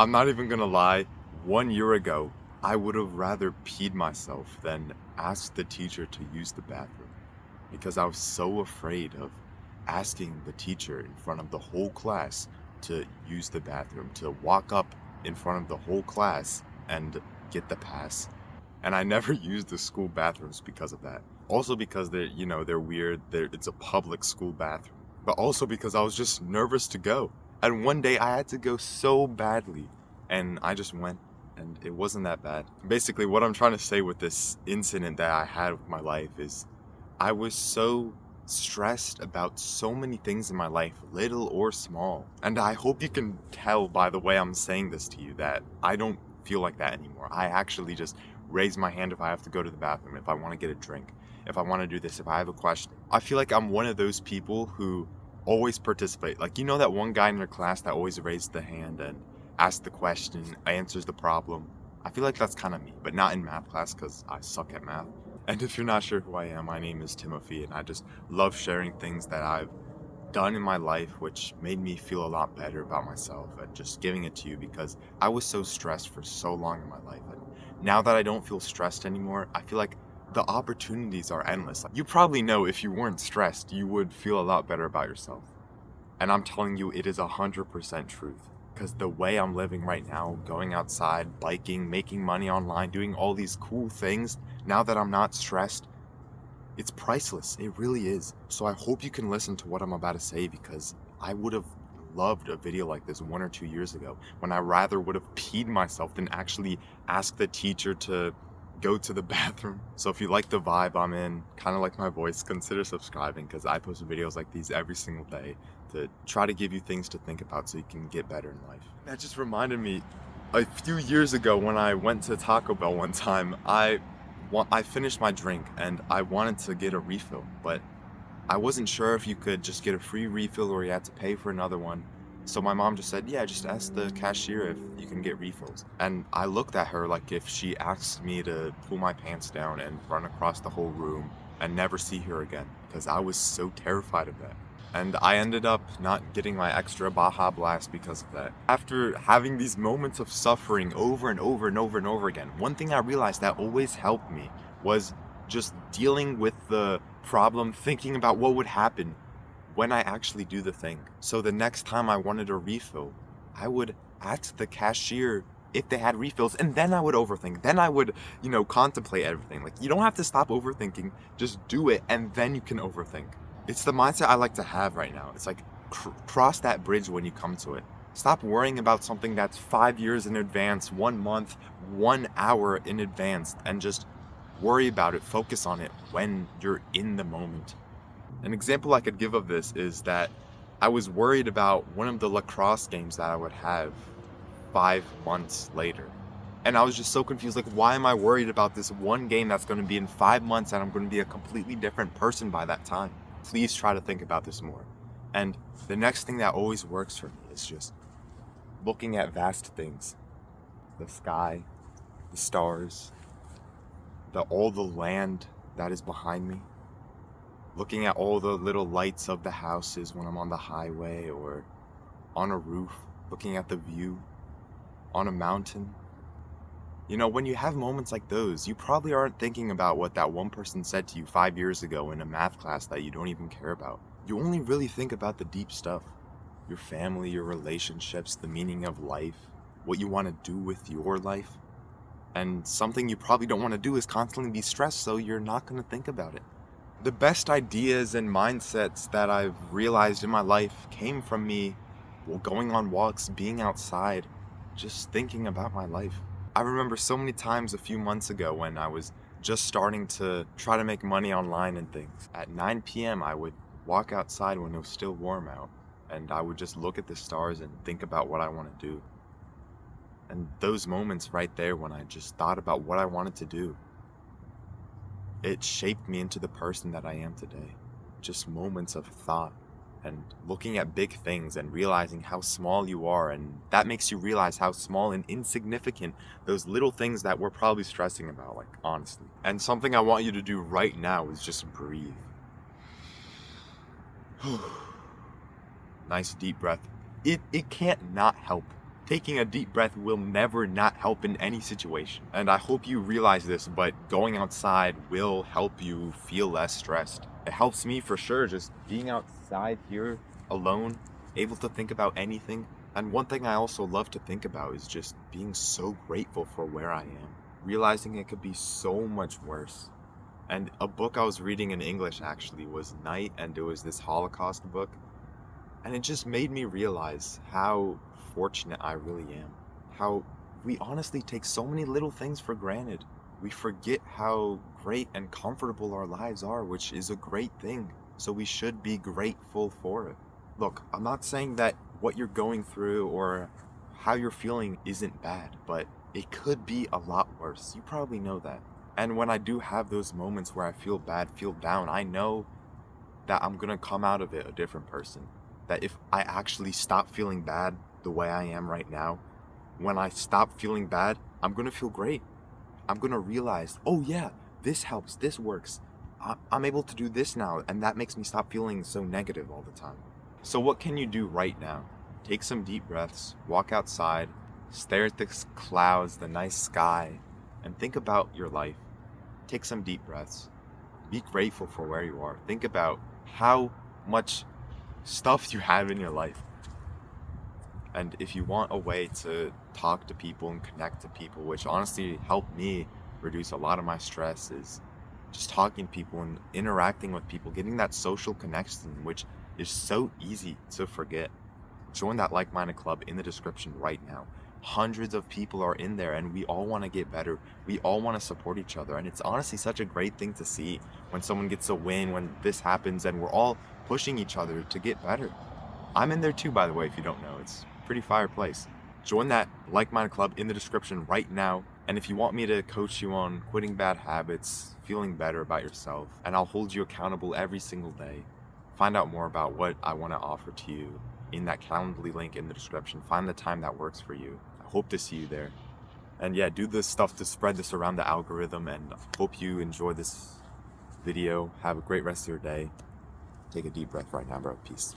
I'm not even gonna lie, 1 year ago, I would have rather peed myself than asked the teacher to use the bathroom because I was so afraid of asking the teacher in front of the whole class to use the bathroom, to walk up in front of the whole class and get the pass. And I never used the school bathrooms because of that. Also because they're weird, it's a public school bathroom. But also because I was just nervous to go. And one day I had to go so badly, and I just went, and it wasn't that bad. Basically, what I'm trying to say with this incident that I had with my life is I was so stressed about so many things in my life, little or small. And I hope you can tell by the way I'm saying this to you that I don't feel like that anymore. I actually just raise my hand if I have to go to the bathroom, if I want to get a drink, if I want to do this, if I have a question. I feel like I'm one of those people who always participate. Like, you know that one guy in your class that always raises the hand and asks the question, answers the problem? I feel like that's kind of me, but not in math class because I suck at math. And if you're not sure who I am, my name is Timothy, and I just love sharing things that I've done in my life which made me feel a lot better about myself and just giving it to you because I was so stressed for so long in my life. And now that I don't feel stressed anymore, I feel like the opportunities are endless. Like, you probably know if you weren't stressed, you would feel a lot better about yourself. And I'm telling you, it is 100% truth. Because the way I'm living right now, going outside, biking, making money online, doing all these cool things, now that I'm not stressed, it's priceless. It really is. So I hope you can listen to what I'm about to say because I would have loved a video like this 1 or 2 years ago when I rather would have peed myself than actually ask the teacher to go to the bathroom. So if you like the vibe I'm in, kind of like my voice, consider subscribing because I post videos like these every single day to try to give you things to think about so you can get better in life. That just reminded me a few years ago when I went to Taco Bell one time, I finished my drink and I wanted to get a refill, but I wasn't sure if you could just get a free refill or you had to pay for another one. So my mom just said, "Yeah, just ask the cashier if you can get refills." And I looked at her like if she asked me to pull my pants down and run across the whole room and never see her again because I was so terrified of that. And I ended up not getting my extra Baja Blast because of that. After having these moments of suffering over and over and over and over again, one thing I realized that always helped me was just dealing with the problem, thinking about what would happen when I actually do the thing. So the next time I wanted a refill, I would ask the cashier if they had refills, and then I would overthink. Then I would, contemplate everything. Like, you don't have to stop overthinking, just do it, and then you can overthink. It's the mindset I like to have right now. It's like, cross that bridge when you come to it. Stop worrying about something that's 5 years in advance, 1 month, 1 hour in advance, and just worry about it, focus on it when you're in the moment. An example I could give of this is that I was worried about one of the lacrosse games that I would have 5 months later. And I was just so confused, like, why am I worried about this one game that's going to be in 5 months and I'm going to be a completely different person by that time? Please try to think about this more. And the next thing that always works for me is just looking at vast things, the sky, the stars, all the land that is behind me, looking at all the little lights of the houses when I'm on the highway or on a roof, looking at the view on a mountain. When you have moments like those, you probably aren't thinking about what that one person said to you 5 years ago in a math class that you don't even care about. You only really think about the deep stuff, your family, your relationships, the meaning of life, what you want to do with your life. And something you probably don't want to do is constantly be stressed, so you're not going to think about it. The best ideas and mindsets that I've realized in my life came from me going on walks, being outside, just thinking about my life. I remember so many times a few months ago when I was just starting to try to make money online and things. At 9 p.m., I would walk outside when it was still warm out, and I would just look at the stars and think about what I want to do. And those moments right there when I just thought about what I wanted to do, it shaped me into the person that I am today. Just moments of thought and looking at big things and realizing how small you are, and that makes you realize how small and insignificant those little things that we're probably stressing about, like, honestly. And something I want you to do right now is just breathe. Nice deep breath. It can't not help Taking a deep breath will never not help in any situation. And I hope you realize this, but going outside will help you feel less stressed. It helps me for sure, just being outside here alone, able to think about anything. And one thing I also love to think about is just being so grateful for where I am, realizing it could be so much worse. And a book I was reading in English actually was Night, and it was this Holocaust book. And it just made me realize how fortunate I really am. How we honestly take so many little things for granted. We forget how great and comfortable our lives are, which is a great thing. So we should be grateful for it. Look, I'm not saying that what you're going through or how you're feeling isn't bad, but it could be a lot worse. You probably know that. And when I do have those moments where I feel bad, feel down, I know that I'm gonna come out of it a different person. That if I actually stop feeling bad the way I am right now, when I stop feeling bad, I'm gonna feel great. I'm gonna realize, oh yeah, this helps, this works. I'm able to do this now, and that makes me stop feeling so negative all the time. So, what can you do right now? Take some deep breaths, walk outside, stare at the clouds, the nice sky, and think about your life. Take some deep breaths. Be grateful for where you are. Think about how much stuff you have in your life. And if you want a way to talk to people and connect to people, which honestly helped me reduce a lot of my stress, is just talking to people and interacting with people, getting that social connection, which is so easy to forget. Join that like-minded club in the description right now. Hundreds of people are in there, and we all want to get better. We all want to support each other, and it's honestly such a great thing to see when someone gets a win, when this happens, and we're all pushing each other to get better. I'm in there too, by the way, if you don't know. It's a pretty fire place. Join that like-minded club in the description right now. And if you want me to coach you on quitting bad habits, feeling better about yourself, and I'll hold you accountable every single day, find out more about what I want to offer to you in that Calendly link in the description. Find the time that works for you. I hope to see you there. And yeah, do this stuff to spread this around the algorithm, and hope you enjoy this video. Have a great rest of your day. Take a deep breath right now, bro. Peace.